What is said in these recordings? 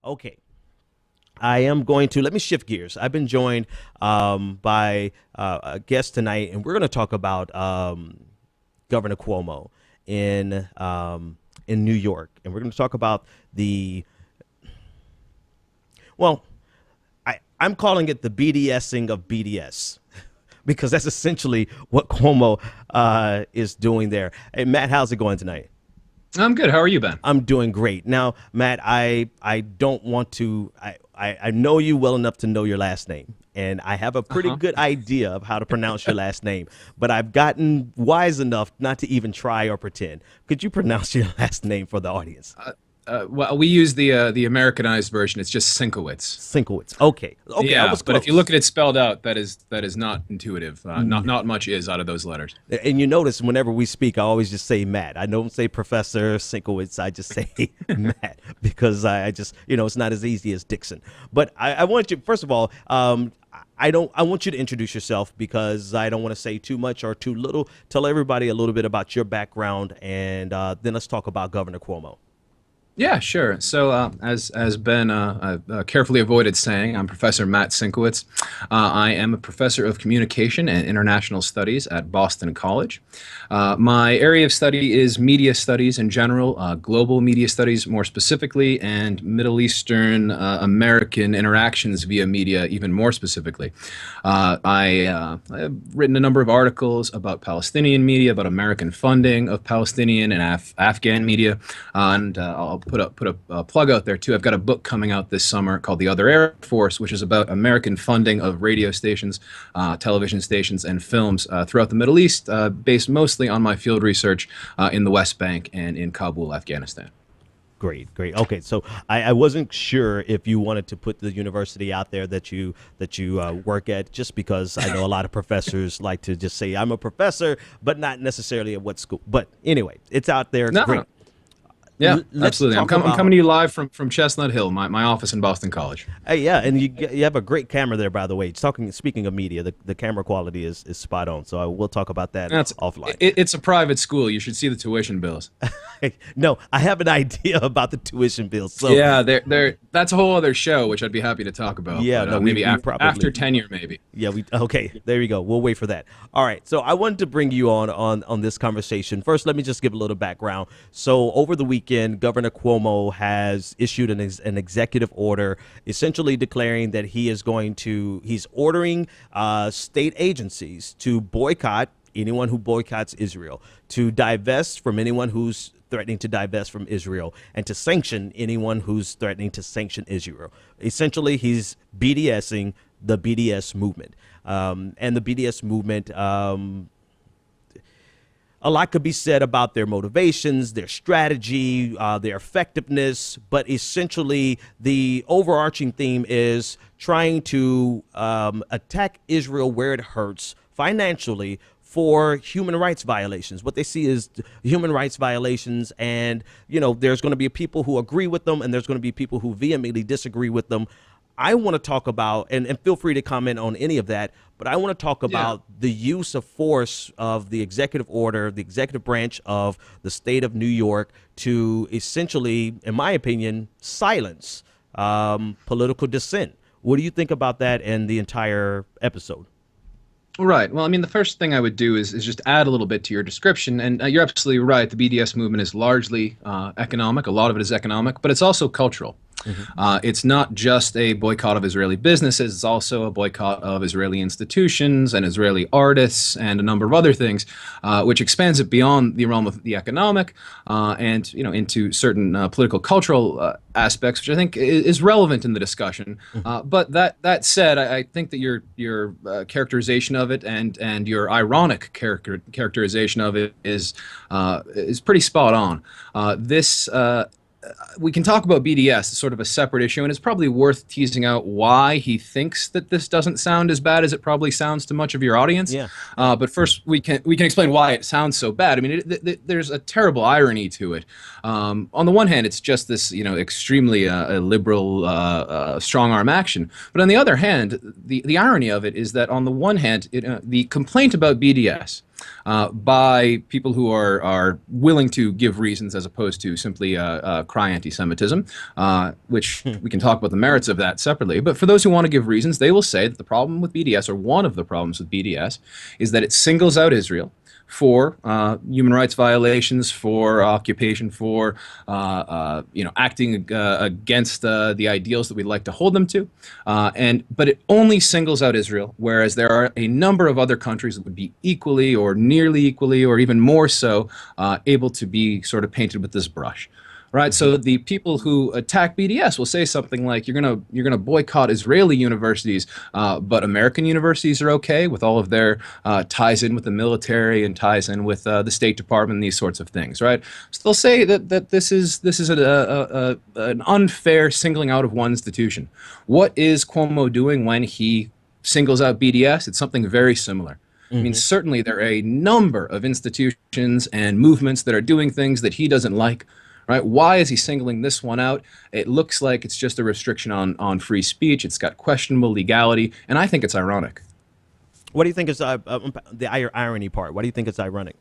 Okay. I am going to let me shift gears. I've been joined by a guest tonight, and we're going to talk about Governor Cuomo in New York, and we're going to talk about the well, I'm calling it the BDSing of BDS because that's essentially what Cuomo is doing there. Hey, Matt, how's it going tonight? I'm good. How are you, Ben? I'm doing great. Now, Matt, I don't want to. I know you well enough to know your last name, and I have a pretty good idea of how to pronounce your last name, but I've gotten wise enough not to even try or pretend. Could you pronounce your last name for the audience? Well, we use the Americanized version. It's just Sienkiewicz. Sienkiewicz. Okay. Okay. I Yeah, was but if you close. look at it spelled out, that is not intuitive. Not much is out of those letters. And you notice whenever we speak, I always just say Matt. I don't say Professor Sienkiewicz. I just say Matt because I just, it's not as easy as Dixon. But I want you, first of all, I want you to introduce yourself because I don't want to say too much or too little. Tell everybody a little bit about your background, and then let's talk about Governor Cuomo. Yeah, sure. So, as Ben carefully avoided saying, I'm Professor Matt Sienkiewicz. I am a professor of communication and international studies at Boston College. My area of study is media studies in general, global media studies more specifically, and Middle Eastern American interactions via media even more specifically. I've written a number of articles about Palestinian media, about American funding of Palestinian and Afghan media, and I'll put a plug out there too. I've got a book coming out this summer called The Other Air Force, which is about American funding of radio stations, television stations, and films throughout the Middle East, based mostly on my field research in the West Bank and in Kabul, Afghanistan. Great, great. Okay, so I wasn't sure if you wanted to put the university out there that you work at, just because I know a lot of professors like to just say I'm a professor, but not necessarily at what school. But anyway, it's out there. It's No, great. yeah, Let's absolutely. I'm talk about coming to you live from Chestnut Hill, my office in Boston College. yeah, and you have a great camera there, by the way. Speaking of media, the camera quality is spot on. So we'll talk about that offline. It's a private school. You should see the tuition bills. No, I have an idea about the tuition bills. So Yeah, that's a whole other show, which I'd be happy to talk about. Yeah, but, no, maybe we probably after tenure, maybe. yeah, okay, there you go. We'll wait for that. All right. So I wanted to bring you on this conversation. First, let me just give a little background. So over the weekend, Governor Cuomo has issued an executive order essentially declaring that he's ordering state agencies to boycott anyone who boycotts Israel, to divest from anyone who's threatening to divest from Israel, and to sanction anyone who's threatening to sanction Israel. Essentially, he's BDSing the BDS movement. And the BDS movement, a lot could be said about their motivations, their strategy, their effectiveness, but essentially the overarching theme is trying to attack Israel where it hurts financially for human rights violations. What they see is human rights violations, and there's going to be people who agree with them, and there's going to be people who vehemently disagree with them. I want to talk about, and feel free to comment on any of that, but I want to talk about the use of force of the executive order, the executive branch of the state of New York, to essentially, in my opinion, silence political dissent. What do you think about that and the entire episode? Right. Well, I mean, the first thing I would do is just add a little bit to your description. And you're absolutely right. The BDS movement is largely economic. A lot of it is economic, but it's also cultural. It's not just a boycott of Israeli businesses. It's also a boycott of Israeli institutions and Israeli artists and a number of other things, which expands it beyond the realm of the economic and into certain political, cultural aspects, which I think is relevant in the discussion. But that said, I think that your characterization of it and your ironic characterization of it is pretty spot on. We can talk about BDS as sort of a separate issue, and it's probably worth teasing out why he thinks that this doesn't sound as bad as it probably sounds to much of your audience. Yeah. But first, we can explain why it sounds so bad. I mean, there's a terrible irony to it. On the one hand, it's just this, extremely liberal, strong-arm action. But on the other hand, the irony of it is that on the one hand, the complaint about BDS by people who are willing to give reasons as opposed to simply cry anti-Semitism, which we can talk about the merits of that separately. But for those who want to give reasons, they will say that the problem with BDS, or one of the problems with BDS, is that it singles out Israel for human rights violations, for occupation, for acting against the ideals that we'd like to hold them to, but it only singles out Israel, whereas there are a number of other countries that would be equally or nearly equally or even more so able to be sort of painted with this brush. Right, so the people who attack BDS will say something like, "You're gonna boycott Israeli universities, but American universities are okay with all of their ties in with the military and ties in with the State Department and these sorts of things." Right, so they'll say that this is an unfair singling out of one institution. What is Cuomo doing when he singles out BDS? It's something very similar. I mean, certainly there are a number of institutions and movements that are doing things that he doesn't like. Right? Why is he singling this one out? It looks like it's just a restriction on free speech. It's got questionable legality, and I think it's ironic. What do you think is the irony part? Why do you think it's ironic?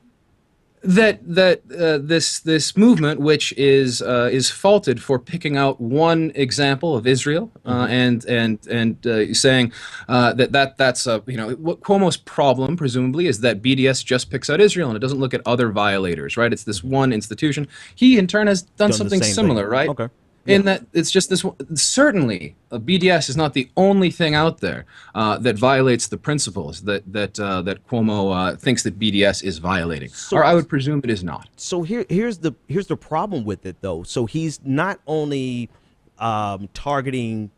That this movement, which is faulted for picking out one example of Israel, and saying that's what Cuomo's problem presumably is that BDS just picks out Israel and it doesn't look at other violators, right? It's this one institution. He in turn has done something similar, right? Okay. In that it's just this one. Certainly, BDS is not the only thing out there that violates the principles that Cuomo thinks that BDS is violating, or I would presume it is not. So here's the problem with it, though. So he's not only targeting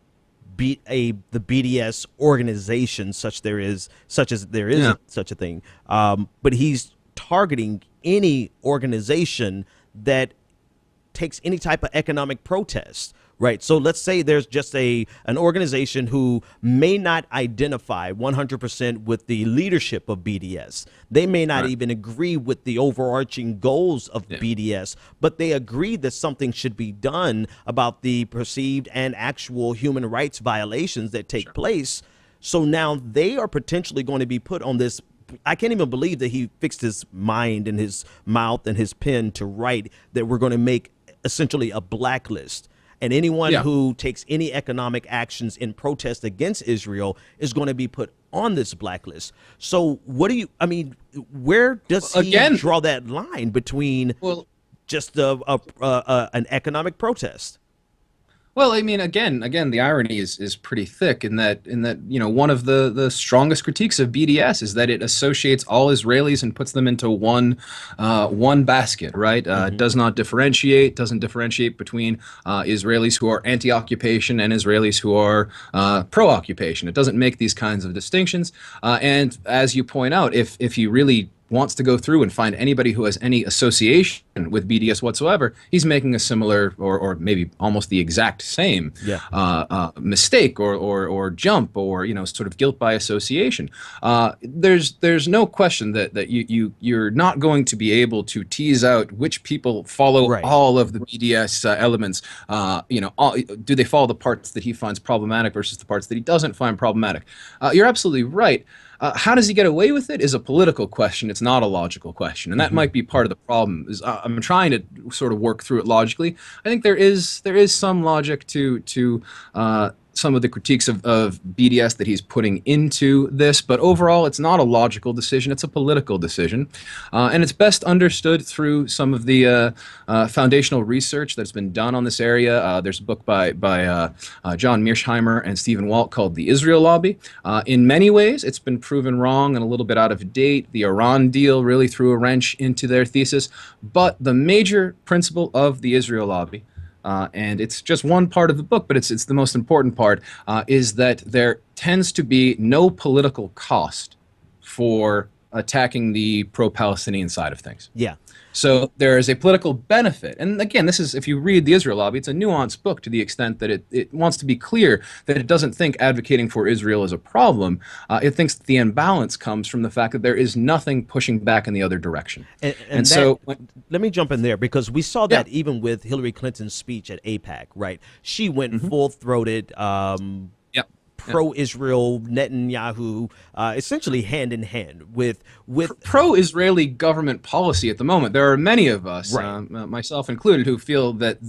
the BDS organization, such as there is such a thing, but he's targeting any organization that takes any type of economic protest, right? So let's say there's just an organization who may not identify 100% with the leadership of BDS. They may not even agree with the overarching goals of BDS, but they agree that something should be done about the perceived and actual human rights violations that take place. So now they are potentially going to be put on this. I can't even believe that he fixed his mind and his mouth and his pen to write that we're going to make essentially a blacklist, and anyone who takes any economic actions in protest against Israel is going to be put on this blacklist. So where does he draw that line between just an economic protest? Well, I mean, again, the irony is pretty thick in that one of the strongest critiques of BDS is that it associates all Israelis and puts them into one basket, right? It doesn't differentiate between Israelis who are anti-occupation and Israelis who are pro-occupation. It doesn't make these kinds of distinctions. And as you point out, if he really wants to go through and find anybody who has any association with BDS whatsoever, he's making a similar or maybe almost the exact same mistake or jump or sort of guilt by association. There's no question that you're not going to be able to tease out which people follow all of the BDS elements. Do they follow the parts that he finds problematic versus the parts that he doesn't find problematic? You're absolutely right. How does he get away with it is a political question. It's not a logical question, and that might be part of the problem. I'm trying to sort of work through it logically. I think there is some logic to some of the critiques of BDS that he's putting into this, but overall it's not a logical decision, it's a political decision. And it's best understood through some of the foundational research that's been done on this area. There's a book by John Mearsheimer and Stephen Walt called The Israel Lobby. In many ways, it's been proven wrong and a little bit out of date. The Iran deal really threw a wrench into their thesis. But the major principle of the Israel Lobby, and it's just one part of the book, but it's the most important part, is that there tends to be no political cost for attacking the pro-Palestinian side of things. Yeah. So there is a political benefit. And again, this is, if you read The Israel Lobby, it's a nuanced book to the extent that it wants to be clear that it doesn't think advocating for Israel is a problem. It thinks that the imbalance comes from the fact that there is nothing pushing back in the other direction. And so let me jump in there, because we saw that even with Hillary Clinton's speech at AIPAC, right? She went full-throated, pro-Israel Netanyahu essentially hand in hand with pro-Israeli government policy at the moment. There are many of us, right. myself included, who feel that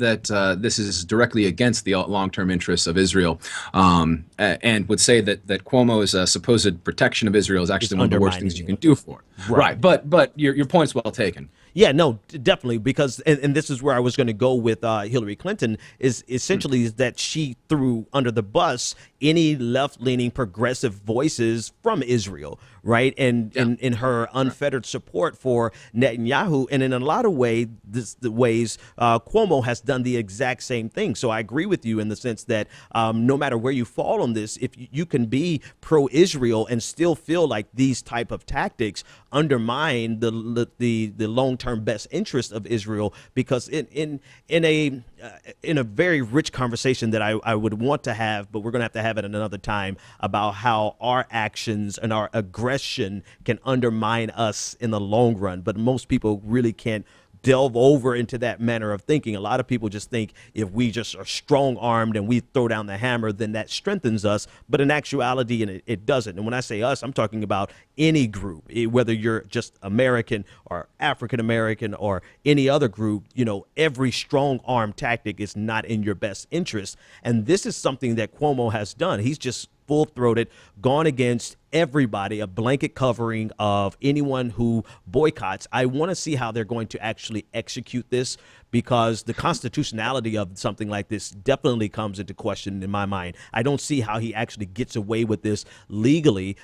this is directly against the long-term interests of Israel, and would say that Cuomo's supposed protection of Israel is actually one of the worst things you can do for it. Right. But your point's well taken. Yeah, no, definitely, because and this is where I was going to go with Hillary Clinton is essentially that she threw under the bus any left-leaning progressive voices from Israel, right? And in her unfettered support for Netanyahu, and in a lot of ways, Cuomo has done the exact same thing. So I agree with you in the sense that no matter where you fall on this, if you can be pro-Israel and still feel like these type of tactics undermine the long-term best interest of Israel, because in a very rich conversation that I would want to have, but we're going to have it another time, about how our actions and our aggression can undermine us in the long run. But most people really can't delve over into that manner of thinking. A lot of people just think if we just are strong armed and we throw down the hammer, then that strengthens us. But in actuality, it doesn't. And when I say us, I'm talking about any group, whether you're just American or African American or any other group. Every strong arm tactic is not in your best interest. And this is something that Cuomo has done. He's just full-throated, gone against everybody, a blanket covering of anyone who boycotts. I want to see how they're going to actually execute this, because the constitutionality of something like this definitely comes into question in my mind. I don't see how he actually gets away with this legally,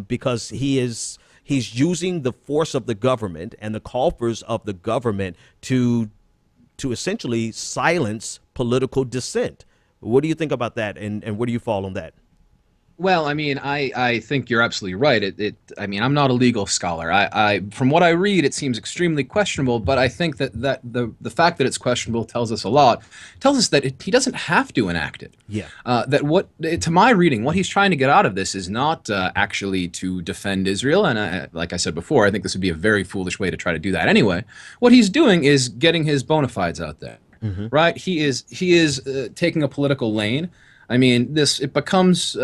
because he's using the force of the government and the coffers of the government to essentially silence political dissent. What do you think about that, and where do you fall on that? Well, I mean, I think you're absolutely right. I mean, I'm not a legal scholar. From what I read, it seems extremely questionable. But I think that the fact that it's questionable tells us a lot. It tells us that he doesn't have to enact it. Yeah. To my reading, what he's trying to get out of this is not actually to defend Israel. And like I said before, I think this would be a very foolish way to try to do that anyway. What he's doing is getting his bona fides out there, right? He is taking a political lane. I mean, it becomes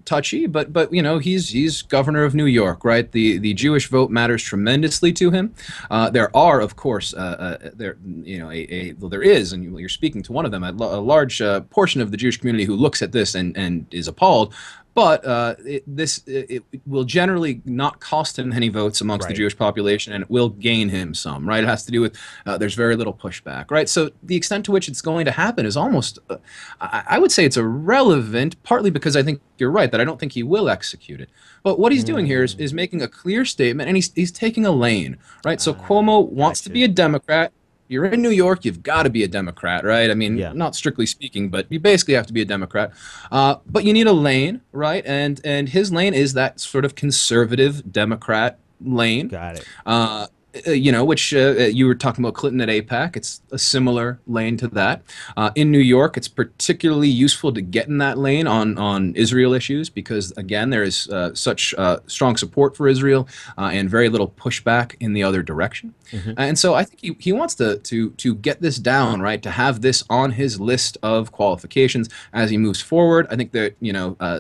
touchy, but he's governor of New York, right? The Jewish vote matters tremendously to him. There are, of course, there is, and you're speaking to one of them, a large portion of the Jewish community who looks at this and is appalled. But it will generally not cost him any votes amongst the Jewish population, and it will gain him some, right? It has to do with there's very little pushback, right? So the extent to which it's going to happen is almost, I would say it's irrelevant, partly because I think you're right, that I don't think he will execute it. But what he's doing here is making a clear statement, and he's taking a lane, right? So Cuomo wants to be a Democrat. You're in New York, you've got to be a Democrat, right? I mean, not strictly speaking, but you basically have to be a Democrat. But you need a lane, right? And his lane is that sort of conservative Democrat lane. Got it. Which you were talking about Clinton at AIPAC. It's a similar lane to that. In New York, it's particularly useful to get in that lane on Israel issues because, again, there is such strong support for Israel and very little pushback in the other direction. And so I think he wants to get this down, right, to have this on his list of qualifications as he moves forward. I think that,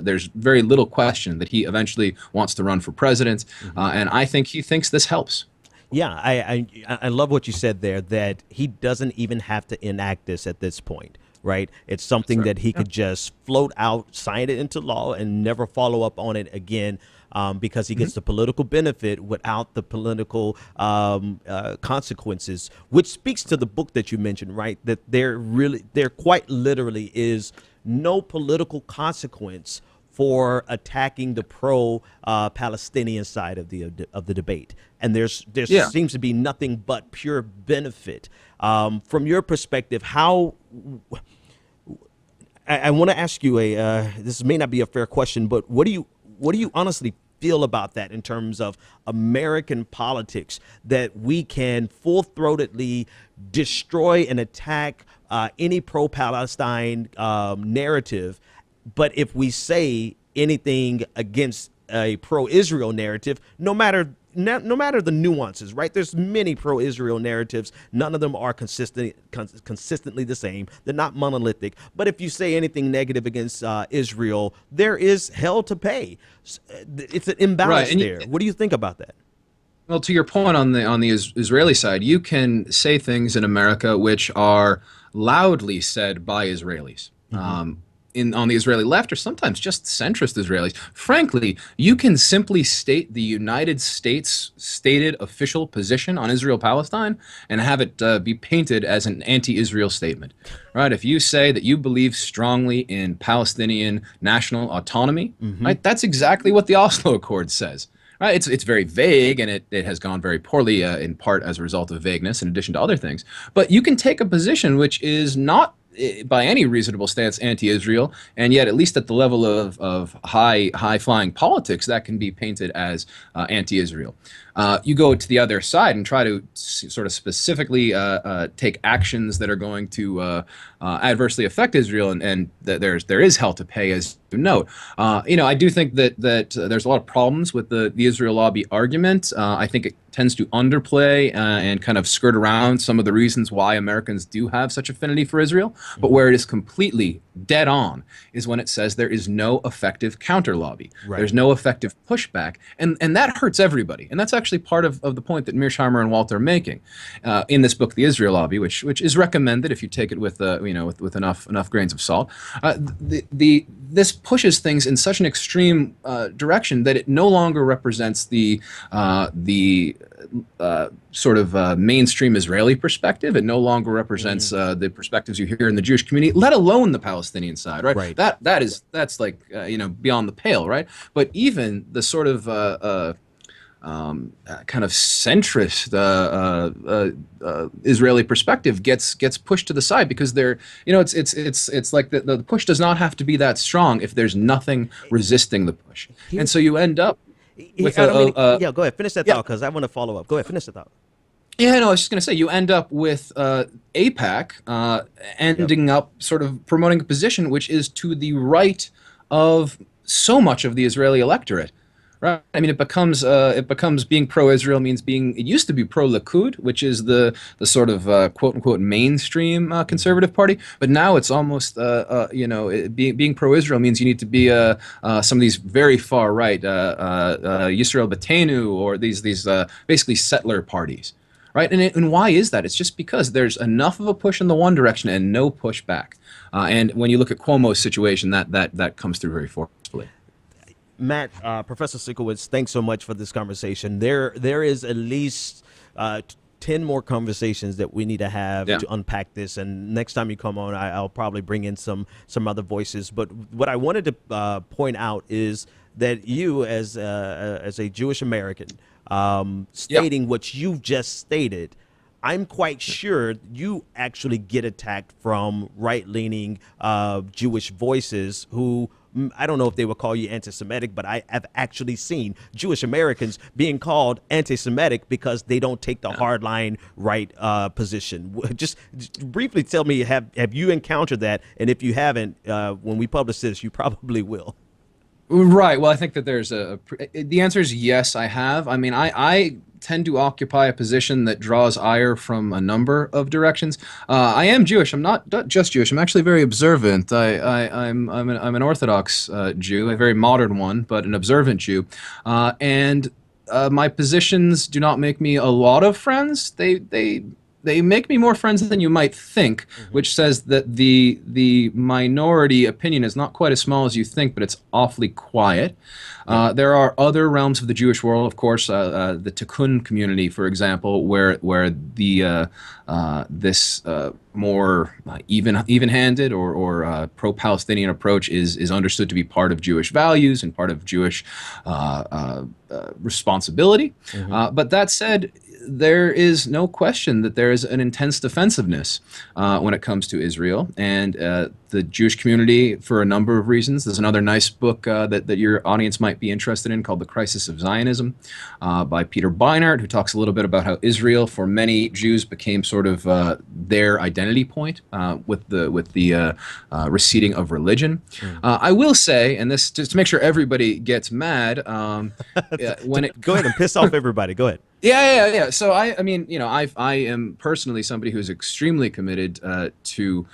there's very little question that he eventually wants to run for president. And I think he thinks this helps. Yeah, I love what you said there, that he doesn't even have to enact this at this point, right? It's something that he could just float out, sign it into law, and never follow up on it again, because he gets the political benefit without the political consequences, which speaks to the book that you mentioned, right? That there quite literally is no political consequence for attacking the pro-Palestinian side of the debate, and there seems to be nothing but pure benefit. From your perspective, how I want to ask you this may not be a fair question, but what do you honestly feel about that in terms of American politics, that we can full-throatedly destroy and attack any pro-Palestine narrative? But if we say anything against a pro-Israel narrative, no matter no matter the nuances, right? There's many pro-Israel narratives. None of them are consistently the same. They're not monolithic. But if you say anything negative against Israel, there is hell to pay. It's an imbalance there. What do you think about that? Well, to your point on the Israeli side, you can say things in America which are loudly said by Israelis. On the Israeli left, or sometimes just centrist Israelis. Frankly, you can simply state the United States' stated official position on Israel-Palestine and have it be painted as an anti-Israel statement. Right? If you say that you believe strongly in Palestinian national autonomy, right, that's exactly what the Oslo Accord says. Right? It's very vague, and it has gone very poorly in part as a result of vagueness, in addition to other things. But you can take a position which is not by any reasonable stance anti-Israel, and yet at least at the level of high-flying politics, that can be painted as anti-Israel. You go to the other side and try to sort of specifically take actions that are going to adversely affect Israel, and there is hell to pay, as you note. I do think that there's a lot of problems with the Israel lobby argument. I think it tends to underplay and kind of skirt around some of the reasons why Americans do have such affinity for Israel. But where it is completely dead on is when it says there is no effective counter lobby. Right. There's no effective pushback, and that hurts everybody. And that's actually part of the point that Mearsheimer and Walter are making in this book, The Israel Lobby, which is recommended if you take it with with enough grains of salt. This pushes things in such an extreme direction that it no longer represents the sort of mainstream Israeli perspective. It no longer represents the perspectives you hear in the Jewish community, let alone the Palestinian side, right? That's like beyond the pale, right? But even the sort of kind of centrist Israeli perspective gets pushed to the side, because it's like the push does not have to be that strong if there's nothing resisting the push, and so you end up with go ahead, finish that thought, because I want to follow up. Go ahead, finish the thought. Yeah, no, I was just going to say, you end up with AIPAC ending up sort of promoting a position which is to the right of so much of the Israeli electorate. Right. I mean, it becomes being pro-Israel means it used to be pro-Likud, which is the sort of quote unquote mainstream conservative party, but now it's almost being pro-Israel means you need to be some of these very far right Yisrael Beitenu, or these basically settler parties. Right, and why is that? It's just because there's enough of a push in the one direction and no push back. And when you look at Cuomo's situation, that comes through very forcefully. Matt, Professor Sienkiewicz, thanks so much for this conversation. There is at least 10 more conversations that we need to have to unpack this. And next time you come on, I'll probably bring in some other voices. But what I wanted to point out is that you, as a Jewish American, stating what you've just stated, I'm quite sure you actually get attacked from right-leaning Jewish voices who, I don't know if they would call you anti-Semitic, but I have actually seen Jewish Americans being called anti-Semitic because they don't take the hardline right position. Just briefly tell me, have you encountered that? And if you haven't, when we publish this, you probably will. Right. Well, I think that the answer is yes, I have. I mean, I tend to occupy a position that draws ire from a number of directions. I am Jewish. I'm not just Jewish. I'm actually very observant. I'm an Orthodox Jew, a very modern one, but an observant Jew. And my positions do not make me a lot of friends. They make me more friends than you might think, which says that the minority opinion is not quite as small as you think, but it's awfully quiet. There are other realms of the Jewish world, of course, the Tikkun community, for example, where this more even-handed or pro-Palestinian approach is understood to be part of Jewish values and part of Jewish responsibility. But that said, there is no question that there is an intense defensiveness when it comes to Israel and the Jewish community, for a number of reasons. There's another nice book that your audience might be interested in called The Crisis of Zionism by Peter Beinart, who talks a little bit about how Israel, for many Jews, became sort of their identity identity point with the receding of religion. I will say, and this just to make sure everybody gets mad, when it Go ahead and piss off everybody. Go ahead. Yeah. So I mean, I am personally somebody who's extremely committed to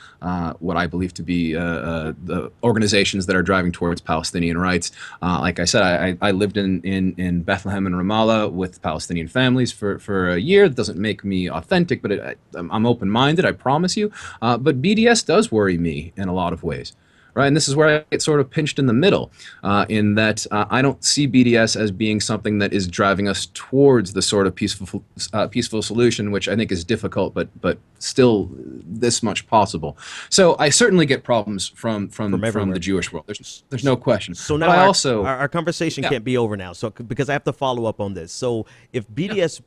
what I believe to be the organizations that are driving towards Palestinian rights. Like I said, I lived in Bethlehem and Ramallah with Palestinian families for a year. That doesn't make me authentic, but I'm open-minded, I promise you. But BDS does worry me in a lot of ways. Right, and this is where I get sort of pinched in the middle, in that I don't see BDS as being something that is driving us towards the sort of peaceful solution, which I think is difficult, but still this much possible. So I certainly get problems from the Jewish world. There's no question. So now our conversation can't be over now. So because I have to follow up on this. So if BDS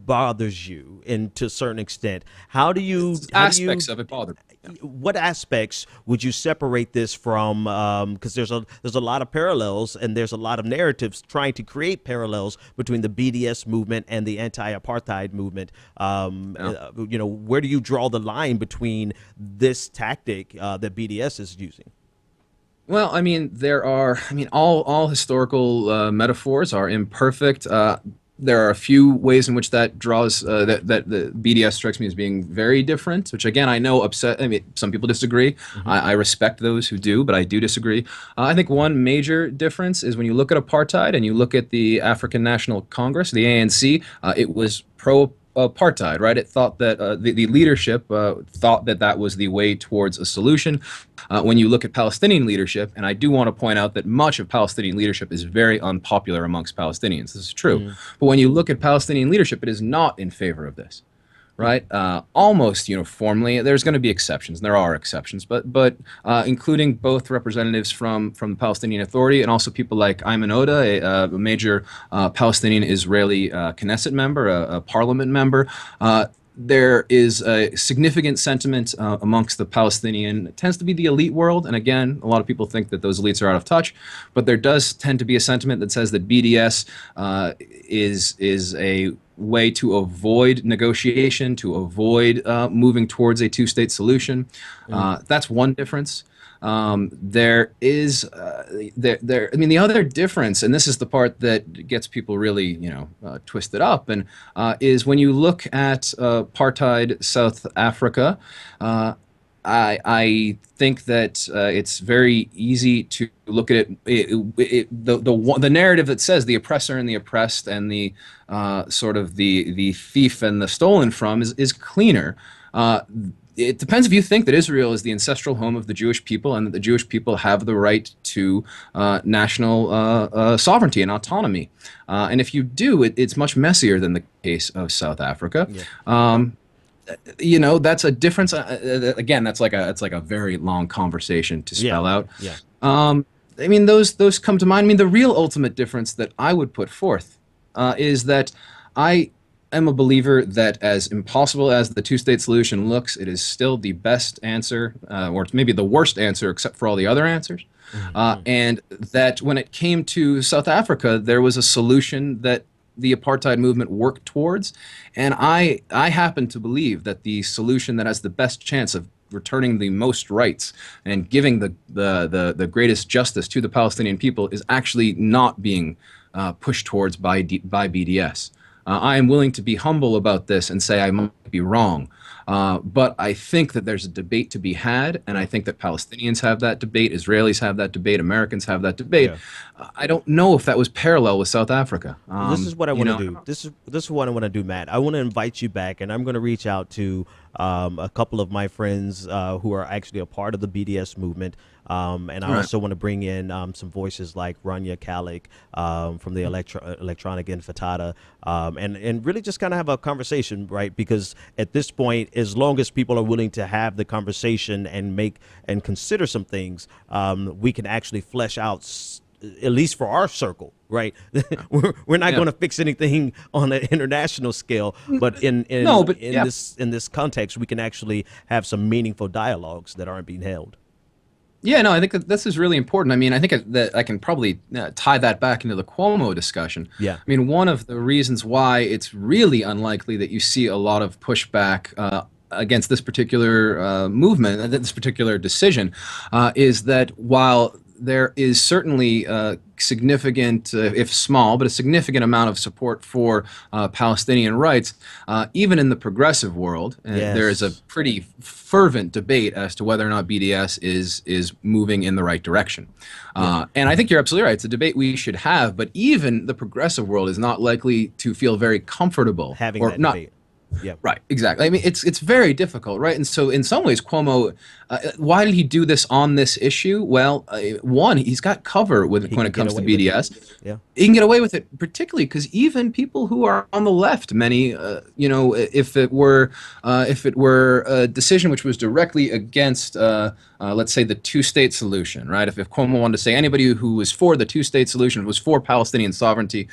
bothers you, and to a certain extent, how do you aspects of it bother me? What aspects would you separate this from? Because there's a lot of parallels, and there's a lot of narratives trying to create parallels between the BDS movement and the anti-apartheid movement. Where do you draw the line between this tactic that BDS is using? Well, I mean, all historical metaphors are imperfect. There are a few ways in which that draws that the BDS strikes me as being very different, which again I know upset. I mean, some people disagree. I respect those who do, but I do disagree. I think one major difference is when you look at apartheid and you look at the African National Congress, the ANC. It was pro-apartheid, right? It thought that the leadership thought that was the way towards a solution. When you look at Palestinian leadership, and I do want to point out that much of Palestinian leadership is very unpopular amongst Palestinians. This is true. But when you look at Palestinian leadership, it is not in favor of this, right? Almost uniformly. There's going to be exceptions, and there are exceptions, but including both representatives from the Palestinian Authority and also people like Ayman Odeh, a major Palestinian-Israeli Knesset member, a parliament member. There is a significant sentiment amongst the Palestinian, it tends to be the elite world, and again, a lot of people think that those elites are out of touch, but there does tend to be a sentiment that says that BDS is a way to avoid negotiation, to avoid moving towards a two-state solution. That's one difference. There is I mean, the other difference, and this is the part that gets people really twisted up, and is when you look at apartheid South Africa. I think that it's very easy to look at the narrative that says the oppressor and the oppressed and the sort of the thief and the stolen from is cleaner. It depends if you think that Israel is the ancestral home of the Jewish people and that the Jewish people have the right to national sovereignty and autonomy. And if you do, it's much messier than the case of South Africa. That's a difference. Again, that's like a very long conversation to spell out. I mean, those come to mind. I mean, the real ultimate difference that I would put forth is that I am a believer that as impossible as the two-state solution looks, it is still the best answer, or maybe the worst answer, except for all the other answers. And that when it came to South Africa, there was a solution that the apartheid movement worked towards, and I happen to believe that the solution that has the best chance of returning the most rights and giving the greatest justice to the Palestinian people is actually not being pushed towards by BDS. I am willing to be humble about this and say I might be wrong. But I think that there's a debate to be had, and I think that Palestinians have that debate, Israelis have that debate, Americans have that debate. I don't know if that was parallel with South Africa. This is what I want to do. This is what I want to do, Matt. I want to invite you back, and I'm going to reach out to a couple of my friends who are actually a part of the BDS movement. And I also want to bring in some voices like Rania Kalik from the Electronic Intifada, and really just kind of have a conversation, right? Because at this point, as long as people are willing to have the conversation and make and consider some things, we can actually flesh out, at least for our circle, right? We're not going to fix anything on an international scale, but in this context, we can actually have some meaningful dialogues that aren't being held. Yeah, no, I think that this is really important. I mean, I think that I can probably tie that back into the Cuomo discussion. I mean, one of the reasons why it's really unlikely that you see a lot of pushback against this particular movement, this particular decision, is that while there is certainly significant, if small, but a significant amount of support for Palestinian rights, even in the progressive world, there is a pretty fervent debate as to whether or not BDS is moving in the right direction. And I think you're absolutely right. It's a debate we should have, but even the progressive world is not likely to feel very comfortable having that debate. Yeah. Right. Exactly. I mean, it's very difficult, right? And so, in some ways, Cuomo, why did he do this on this issue? Well, one, he's got cover when it comes to BDS. Yeah. He can get away with it, particularly because even people who are on the left, many, if it were a decision which was directly against, let's say, the two-state solution, right? If Cuomo wanted to say anybody who was for the two-state solution, was for Palestinian sovereignty,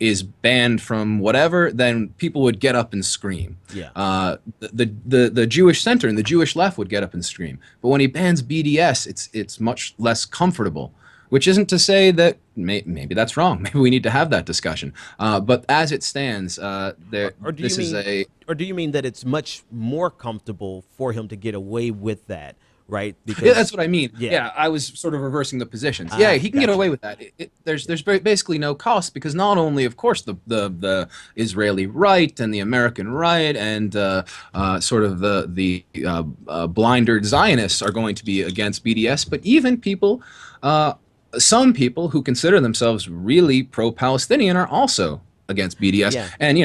is banned from whatever, then people would get up and scream. Yeah. The Jewish center and the Jewish left would get up and scream. But when he bans BDS, it's much less comfortable. Which isn't to say that maybe that's wrong. Maybe we need to have that discussion. But as it stands, Or do you mean that it's much more comfortable for him to get away with that, right? Because, yeah, that's what I mean. Yeah, I was sort of reversing the positions. Yeah, he can get away with that. There's basically no cost, because not only, of course, the Israeli right and the American right and sort of the blindered Zionists are going to be against BDS, but even people. Some people who consider themselves really pro-Palestinian are also against BDS. Yeah. And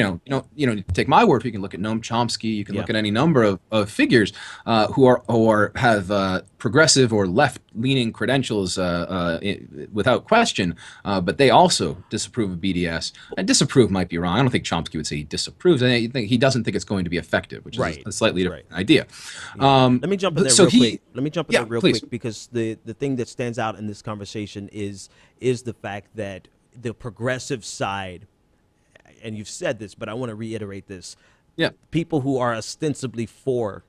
take my word, you can look at Noam Chomsky, you can look at any number of figures who have progressive or left-leaning credentials without question, but they also disapprove of BDS. And disapprove might be wrong. I don't think Chomsky would say he disapproves. He doesn't think it's going to be effective, which is a slightly different idea. Yeah. Let me jump in there real quick. Let me jump in there real please. quick, because the thing that stands out in this conversation is the fact that the progressive side, and you've said this, but I want to reiterate this. Yeah. People who are ostensibly for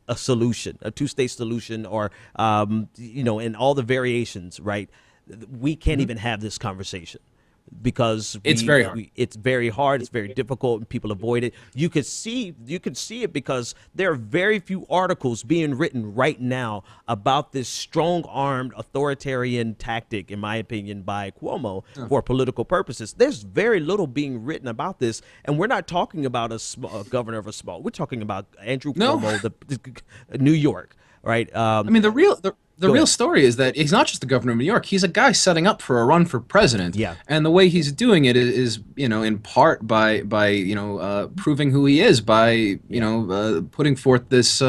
a solution, a two-state solution, or in all the variations, right? We can't even have this conversation because it's very hard. It's very hard. It's very difficult, and people avoid it. You could see it because there are very few articles being written right now about this strong-armed authoritarian tactic, in my opinion, by Cuomo for political purposes. There's very little being written about this, and we're not talking about a governor of a small. We're talking about Andrew Cuomo, the New York, right? I mean, the real story is that he's not just the governor of New York. He's a guy setting up for a run for president. Yeah. And the way he's doing it is in part by proving who he is, by putting forth this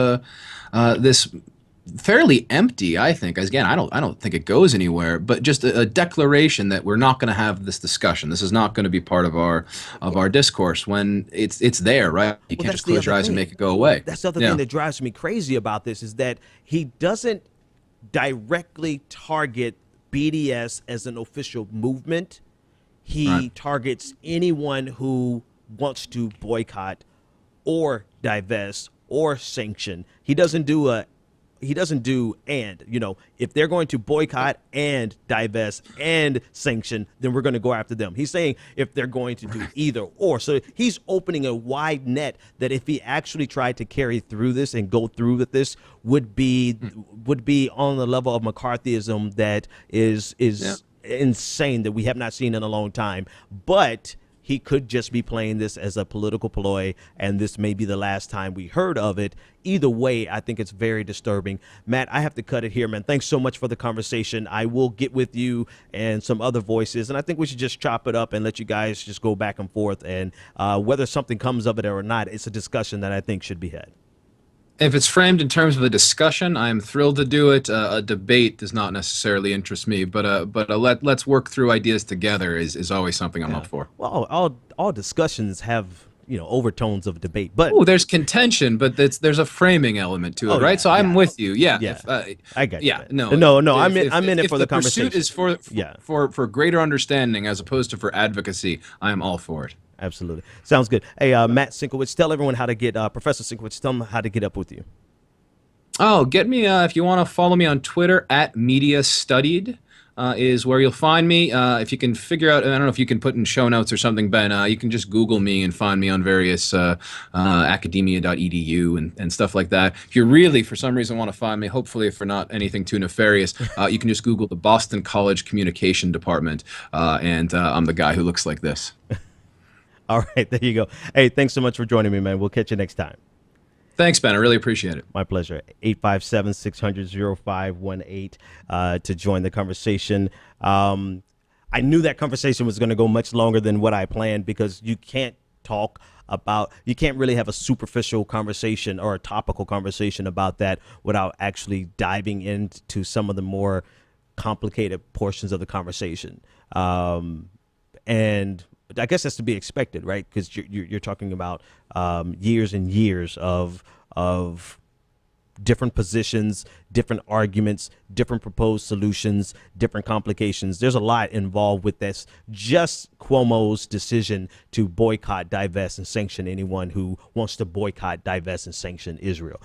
fairly empty, I think. Again, I don't think it goes anywhere, but just a declaration that we're not going to have this discussion. This is not going to be part of our discourse, when it's there, right? You can't just close your eyes and make it go away. That's the other thing that drives me crazy about this, is that he doesn't directly target BDS as an official movement. He targets anyone who wants to boycott or divest or sanction. He doesn't do if they're going to boycott and divest and sanction, then we're going to go after them. He's saying if they're going to do either or. So he's opening a wide net that if he actually tried to carry through this and go through with this, would be on the level of McCarthyism that is insane, that we have not seen in a long time. But he could just be playing this as a political ploy, and this may be the last time we heard of it. Either way, I think it's very disturbing. Matt, I have to cut it here, man. Thanks so much for the conversation. I will get with you and some other voices, and I think we should just chop it up and let you guys just go back and forth. And whether something comes of it or not, it's a discussion that I think should be had. If it's framed in terms of a discussion, I'm thrilled to do it. A debate does not necessarily interest me, but let's work through ideas together is always something I'm up for. Well, all discussions have overtones of debate, but there's contention, but there's a framing element to it, right? So I'm with you. Yeah, I get you. Yeah, no. I'm in it for the conversation. If the pursuit is for greater understanding as opposed to for advocacy, I am all for it. Absolutely. Sounds good. Hey, Matt Sienkiewicz, tell everyone how to get, Professor Sienkiewicz, tell them how to get up with you. Oh, get me, if you want to follow me on Twitter, @MediaStudied. is where you'll find me. If you can figure out, I don't know if you can put in show notes or something, Ben, you can just Google me and find me on various academia.edu and stuff like that. If you really, for some reason, want to find me, hopefully for not anything too nefarious, you can just Google the Boston College Communication Department, and I'm the guy who looks like this. All right, there you go. Hey, thanks so much for joining me, man. We'll catch you next time. Thanks, Ben. I really appreciate it. My pleasure. 857-600-0518 to join the conversation. I knew that conversation was going to go much longer than what I planned, because you can't really have a superficial conversation or a topical conversation about that without actually diving into some of the more complicated portions of the conversation. And I guess that's to be expected, right? Because you're talking about years and years of different positions, different arguments, different proposed solutions, different complications. There's a lot involved with this. Just Cuomo's decision to boycott, divest, and sanction anyone who wants to boycott, divest, and sanction Israel.